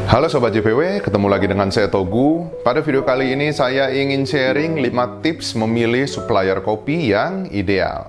Halo Sobat JPW, ketemu lagi dengan saya Togu. Pada video kali ini saya ingin sharing 5 tips memilih supplier kopi yang ideal.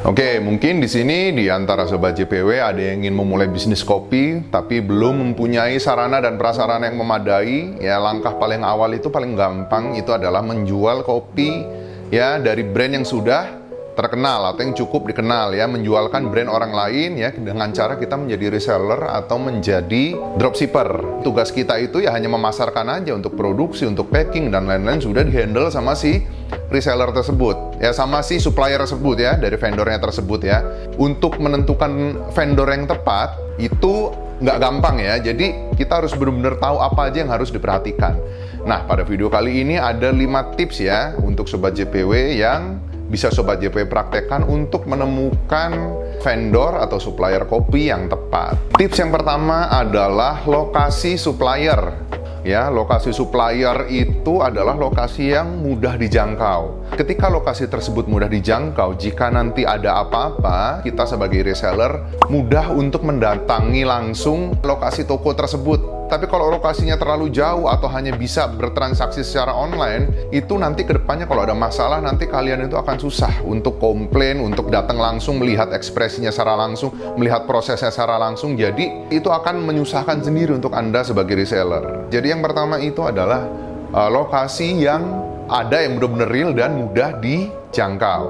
Oke, mungkin di sini di antara Sobat JPW ada yang ingin memulai bisnis kopi tapi belum mempunyai sarana dan prasarana yang memadai. Ya, langkah paling awal itu paling gampang itu adalah menjual kopi ya dari brand yang sudah terkenal atau yang cukup dikenal ya, menjualkan brand orang lain ya dengan cara kita menjadi reseller atau menjadi dropshipper. Tugas kita itu ya hanya memasarkan aja untuk produksi, untuk packing dan lain-lain sudah dihandle sama si reseller tersebut ya, sama si supplier tersebut ya, dari vendornya tersebut ya. Untuk menentukan vendor yang tepat itu nggak gampang ya, jadi kita harus benar-benar tahu apa aja yang harus diperhatikan. Nah, pada video kali ini ada 5 tips ya untuk Sobat JPW yang bisa Sobat JPW praktekkan untuk menemukan vendor atau supplier kopi yang tepat. Tips yang pertama adalah lokasi supplier. Ya, lokasi supplier itu adalah lokasi yang mudah dijangkau. Ketika lokasi tersebut mudah dijangkau, jika nanti ada apa-apa, kita sebagai reseller mudah untuk mendatangi langsung lokasi toko tersebut. Tapi kalau lokasinya terlalu jauh atau hanya bisa bertransaksi secara online, itu nanti kedepannya kalau ada masalah, nanti kalian itu akan susah untuk komplain, untuk datang langsung, melihat ekspresinya secara langsung, melihat prosesnya secara langsung. Jadi itu akan menyusahkan sendiri untuk Anda sebagai reseller. Jadi yang pertama itu adalah lokasi yang ada yang benar-benar real dan mudah dijangkau.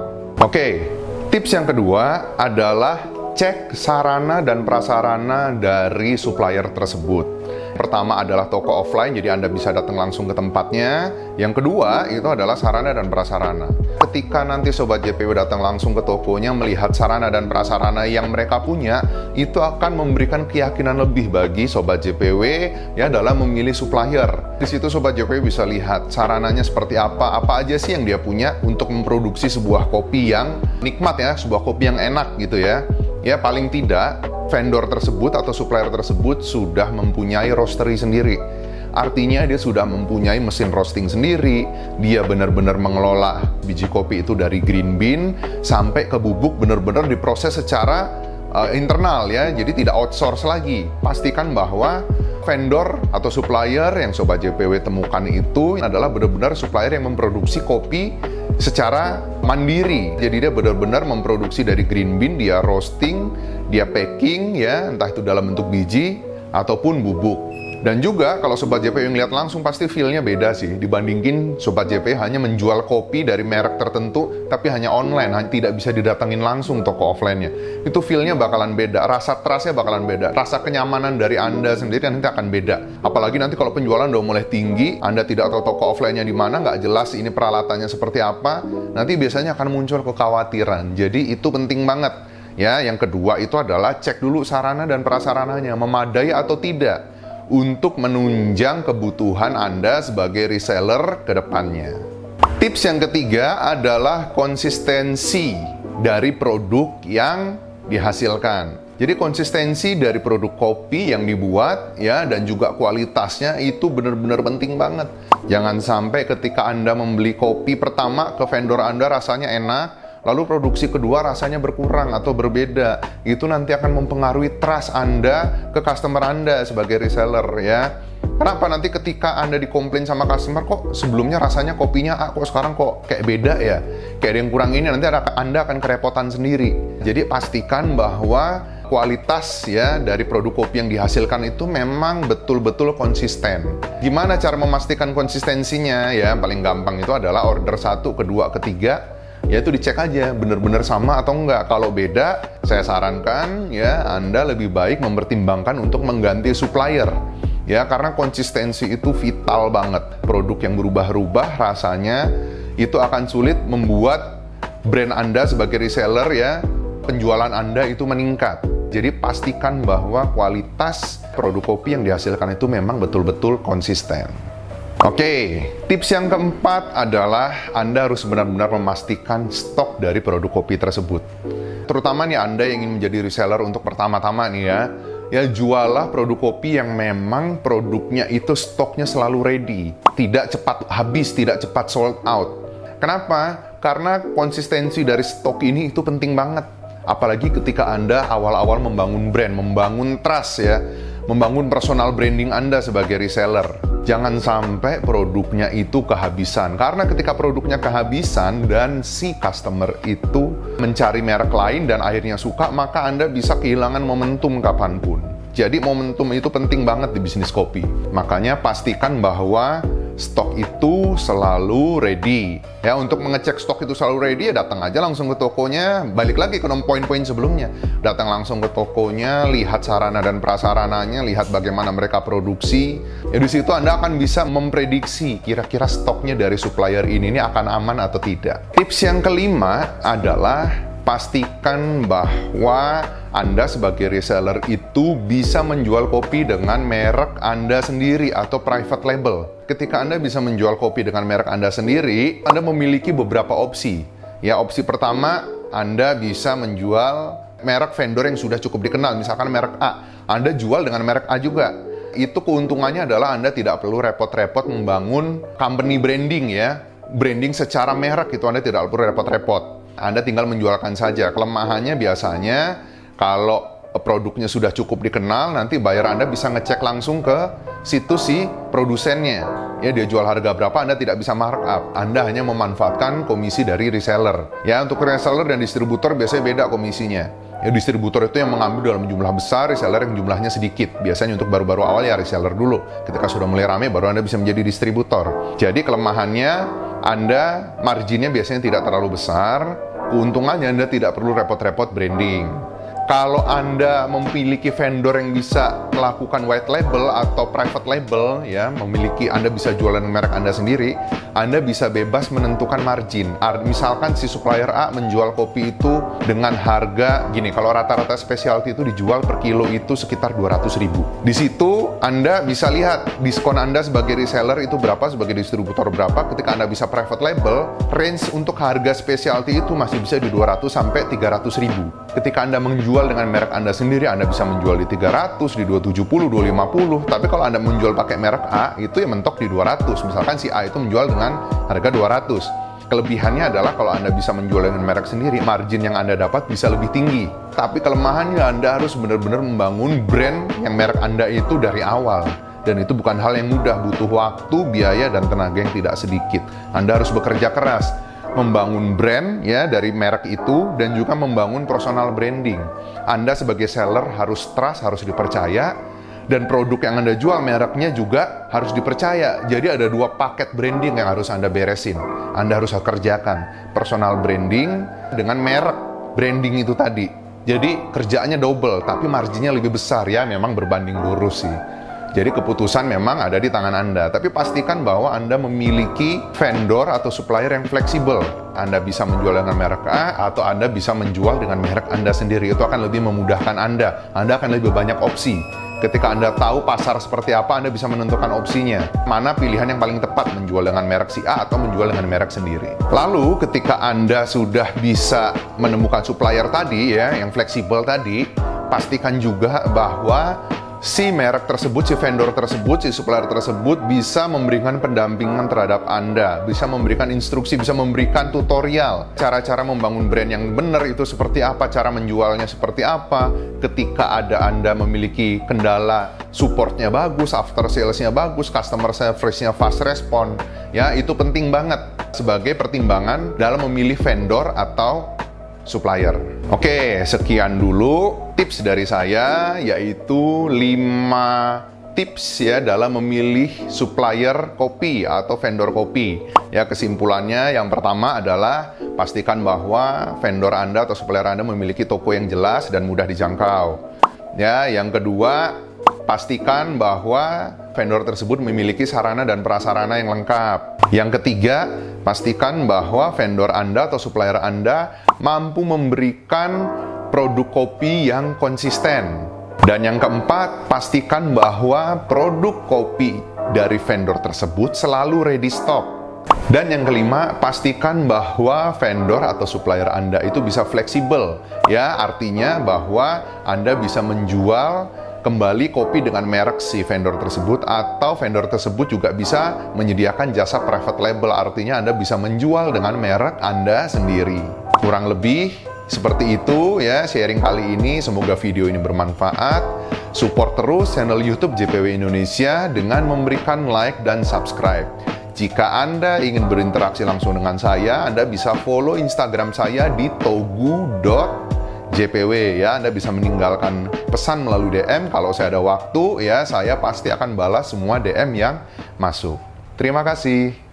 Oke, tips yang kedua adalah cek sarana dan prasarana dari supplier tersebut. Pertama adalah toko offline, jadi Anda bisa datang langsung ke tempatnya. Yang kedua itu adalah sarana dan prasarana. Ketika nanti Sobat JPW datang langsung ke tokonya, melihat sarana dan prasarana yang mereka punya, itu akan memberikan keyakinan lebih bagi Sobat JPW ya dalam memilih supplier. Di situ Sobat JPW bisa lihat sarananya seperti apa aja sih yang dia punya untuk memproduksi sebuah kopi yang nikmat ya, sebuah kopi yang enak gitu ya. Ya, paling tidak vendor tersebut atau supplier tersebut sudah mempunyai roastery sendiri. Artinya dia sudah mempunyai mesin roasting sendiri. Dia benar-benar mengelola biji kopi itu dari green bean sampai ke bubuk, benar-benar diproses secara internal ya. Jadi tidak outsource lagi. Pastikan bahwa vendor atau supplier yang Sobat JPW temukan itu adalah benar-benar supplier yang memproduksi kopi secara mandiri. Jadi dia benar-benar memproduksi dari green bean, dia roasting, dia packing ya, entah itu dalam bentuk biji ataupun bubuk. Dan juga kalau Sobat JPW ngeliat langsung pasti feel-nya beda sih dibandingin Sobat JPW hanya menjual kopi dari merek tertentu tapi hanya online, tidak bisa didatangin langsung toko offline-nya. Itu feel-nya bakalan beda, rasa trust-nya bakalan beda, rasa kenyamanan dari Anda sendiri nanti akan beda. Apalagi nanti kalau penjualan udah mulai tinggi, Anda tidak tahu toko offline-nya di mana, nggak jelas ini peralatannya seperti apa, nanti biasanya akan muncul kekhawatiran. Jadi itu penting banget. Ya, yang kedua itu adalah cek dulu sarana dan prasarananya memadai atau tidak untuk menunjang kebutuhan Anda sebagai reseller ke depannya. Tips yang ketiga adalah konsistensi dari produk yang dihasilkan. Jadi konsistensi dari produk kopi yang dibuat ya dan juga kualitasnya itu benar-benar penting banget. Jangan sampai ketika Anda membeli kopi pertama ke vendor Anda rasanya enak, lalu produksi kedua rasanya berkurang atau berbeda. Itu nanti akan mempengaruhi trust Anda ke customer Anda sebagai reseller ya. Kenapa? Nanti ketika Anda dikomplain sama customer, kok sebelumnya rasanya kopinya A, kok sekarang kok kayak beda ya, kayak ada yang kurang ini, nanti Anda akan kerepotan sendiri. Jadi pastikan bahwa kualitas ya dari produk kopi yang dihasilkan itu memang betul-betul konsisten. Gimana cara memastikan konsistensinya ya? Paling gampang itu adalah order 1, kedua, ketiga ya itu dicek aja benar-benar sama atau enggak. Kalau beda, saya sarankan ya Anda lebih baik mempertimbangkan untuk mengganti supplier. Ya, karena konsistensi itu vital banget. Produk yang berubah-ubah rasanya itu akan sulit membuat brand Anda sebagai reseller ya, penjualan Anda itu meningkat. Jadi pastikan bahwa kualitas produk kopi yang dihasilkan itu memang betul-betul konsisten. Oke, tips yang keempat adalah Anda harus benar-benar memastikan stok dari produk kopi tersebut. Terutama nih Anda yang ingin menjadi reseller untuk pertama-tama nih ya jualah produk kopi yang memang produknya itu stoknya selalu ready. Tidak cepat habis, tidak cepat sold out. Kenapa? Karena konsistensi dari stok ini itu penting banget. Apalagi ketika Anda awal-awal membangun brand, membangun trust ya, membangun personal branding Anda sebagai reseller. Jangan sampai produknya itu kehabisan. Karena ketika produknya kehabisan dan si customer itu mencari merek lain dan akhirnya suka, maka Anda bisa kehilangan momentum kapanpun. Jadi momentum itu penting banget di bisnis kopi. Makanya pastikan bahwa stok itu selalu ready. Ya, untuk mengecek stok itu selalu ready, ya datang aja langsung ke tokonya. Balik lagi ke poin-poin sebelumnya. Datang langsung ke tokonya, lihat sarana dan prasarananya, lihat bagaimana mereka produksi. Ya, di situ Anda akan bisa memprediksi kira-kira stoknya dari supplier ini akan aman atau tidak. Tips yang kelima adalah pastikan bahwa Anda sebagai reseller itu bisa menjual kopi dengan merek Anda sendiri atau private label. Ketika Anda bisa menjual kopi dengan merek Anda sendiri, Anda memiliki beberapa opsi. Ya, opsi pertama, Anda bisa menjual merek vendor yang sudah cukup dikenal, misalkan merek A. Anda jual dengan merek A juga. Itu keuntungannya adalah Anda tidak perlu repot-repot membangun company branding ya. Branding secara merek itu Anda tidak perlu repot-repot. Anda tinggal menjualkan saja. Kelemahannya biasanya kalau produknya sudah cukup dikenal, nanti buyer Anda bisa ngecek langsung ke situs si produsennya. Ya, dia jual harga berapa, Anda tidak bisa markup. Anda hanya memanfaatkan komisi dari reseller. Ya, untuk reseller dan distributor biasanya beda komisinya. Ya, distributor itu yang mengambil dalam jumlah besar, reseller yang jumlahnya sedikit. Biasanya untuk baru-baru awal ya reseller dulu. Ketika sudah mulai ramai baru Anda bisa menjadi distributor. Jadi kelemahannya Anda marginnya biasanya tidak terlalu besar. Keuntungannya Anda tidak perlu repot-repot branding. Kalau Anda memiliki vendor yang bisa melakukan white label atau private label, ya, Anda bisa jualan merek Anda sendiri, Anda bisa bebas menentukan margin. Misalkan si supplier A menjual kopi itu dengan harga gini, kalau rata-rata specialty itu dijual per kilo itu sekitar 200.000. Di situ Anda bisa lihat diskon Anda sebagai reseller itu berapa, sebagai distributor berapa. Ketika Anda bisa private label, range untuk harga specialty itu masih bisa di 200 sampai 300.000. Ketika Anda menjual dengan merek Anda sendiri, Anda bisa menjual di 300, di 270, 250. Tapi kalau Anda menjual pakai merek A, itu ya mentok di 200. Misalkan si A itu menjual dengan harga 200. Kelebihannya adalah kalau Anda bisa menjual dengan merek sendiri, margin yang Anda dapat bisa lebih tinggi. Tapi kelemahannya Anda harus benar-benar membangun brand yang merek Anda itu dari awal. Dan itu bukan hal yang mudah, butuh waktu, biaya, dan tenaga yang tidak sedikit. Anda harus bekerja keras membangun brand ya dari merek itu dan juga membangun personal branding. Anda sebagai seller harus trust, harus dipercaya, dan produk yang Anda jual mereknya juga harus dipercaya. Jadi ada 2 paket branding yang harus Anda beresin. Anda harus kerjakan personal branding dengan merek branding itu tadi. Jadi kerjaannya double, tapi marginnya lebih besar ya, memang berbanding lurus sih. Jadi keputusan memang ada di tangan Anda, tapi pastikan bahwa Anda memiliki vendor atau supplier yang fleksibel. Anda bisa menjual dengan merek A atau Anda bisa menjual dengan merek Anda sendiri. Itu akan lebih memudahkan Anda. Anda akan lebih banyak opsi. Ketika Anda tahu pasar seperti apa, Anda bisa menentukan opsinya. Mana pilihan yang paling tepat, menjual dengan merek si A atau menjual dengan merek sendiri. Lalu ketika Anda sudah bisa menemukan supplier tadi ya, yang fleksibel tadi, pastikan juga bahwa si merek tersebut, si vendor tersebut, si supplier tersebut bisa memberikan pendampingan terhadap Anda, bisa memberikan instruksi, bisa memberikan tutorial, cara-cara membangun brand yang benar itu seperti apa, cara menjualnya seperti apa, ketika Anda memiliki kendala, supportnya bagus, after sales-nya bagus, customer service-nya fast respon, ya itu penting banget sebagai pertimbangan dalam memilih vendor atau supplier. Oke, sekian dulu tips dari saya, yaitu 5 tips ya dalam memilih supplier kopi atau vendor kopi. Ya, kesimpulannya yang pertama adalah pastikan bahwa vendor Anda atau supplier Anda memiliki toko yang jelas dan mudah dijangkau. Ya, yang kedua, pastikan bahwa vendor tersebut memiliki sarana dan prasarana yang lengkap. Yang ketiga, pastikan bahwa vendor Anda atau supplier Anda mampu memberikan produk kopi yang konsisten. Dan yang keempat, pastikan bahwa produk kopi dari vendor tersebut selalu ready stock. Dan yang kelima, pastikan bahwa vendor atau supplier Anda itu bisa fleksibel. Ya, artinya bahwa Anda bisa menjual ke kembali kopi dengan merek si vendor tersebut, atau vendor tersebut juga bisa menyediakan jasa private label, artinya Anda bisa menjual dengan merek Anda sendiri. Kurang lebih seperti itu ya sharing kali ini, semoga video ini bermanfaat. Support terus channel YouTube JPW Indonesia dengan memberikan like dan subscribe. Jika Anda ingin berinteraksi langsung dengan saya, Anda bisa follow Instagram saya di togu.jpw ya. Anda bisa meninggalkan pesan melalui DM. Kalau saya ada waktu ya, saya pasti akan balas semua DM yang masuk. Terima kasih.